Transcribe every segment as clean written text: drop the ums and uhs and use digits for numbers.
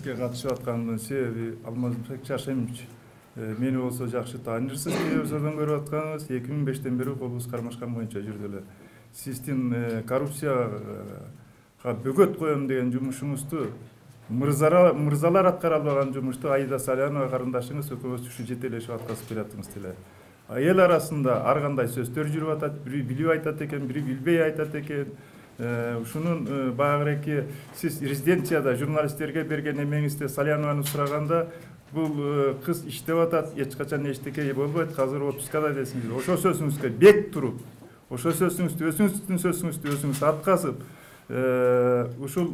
эфириңизге катышып аткандын себеби Алмазбек Шашимович мени болсо жакшы таанырсыз, телевизордон көрүп атканыңыз 2005-тен бери колубуз кармашкан боюнча жүрдү эле. Сиздин коррупцияга бөгөт коем деген жумушуңузду мырзалар аткара албаган жумушту Аида Салянова карындашыңыз экөөбүз ушу жетелешип аткарып бератыңыз деле. Эл арасында ар кандай сөздөр жүрүп атат, бири билип айтат экен, бири билбей айтат экен. Ушунун багыреки сиз резиденцияда журналисттерге берген эмеңизде Салянованы сураганда бул кыз иштеп атат, эч качан эчтеке болбойт, азыр отпускада десиңиз. Ошо сөзүңүзгө бек туруп, ошо сөзүңүздү өзүңүз атказып, ушул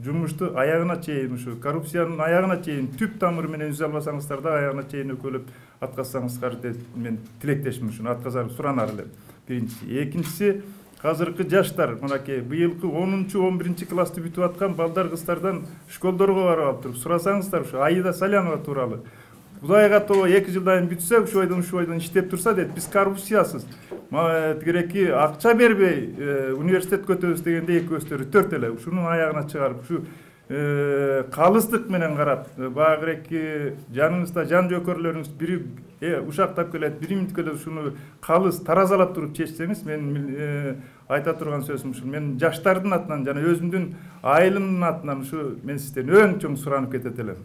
жумушту аягына чейин, ушу коррупциянын аягына чейин түп тамыры менен үзө албасаңыздар да аягына чейин өкөлөп атказсаңыздар деп мен тилектешмин, ушуну атказар суранар элем. Биринчиси, экинчиси, азыркы жаштар, мынакей быйылкы 10-11 классты бүтүп аткан балдар кыздардан школдорго барып алып туруп сурасаңыздар ушу Аида Салянова тууралуу. Кудайга тобо 2 жылдан бүтсө, ушу бойдон иштеп турса дейт, биз коррупциясыз. Тигиреки акча бербей университет көтөбүз дегенде экөөстөрү төрт эле. Ушунун аягына чыгарып, ушу калыстык менен карап, багыреки жаныңызда жан жөкөрлөрүңүз бири ушактап келет, бири минут келет, ушуну калыс таразалап туруп чечсеңиз, мен айта турган сөзүм ушул. Мен жаштардын атынан жана өзүмдүн айылымдын атынан ушу мен сизден өң чоң суранып кетет элем.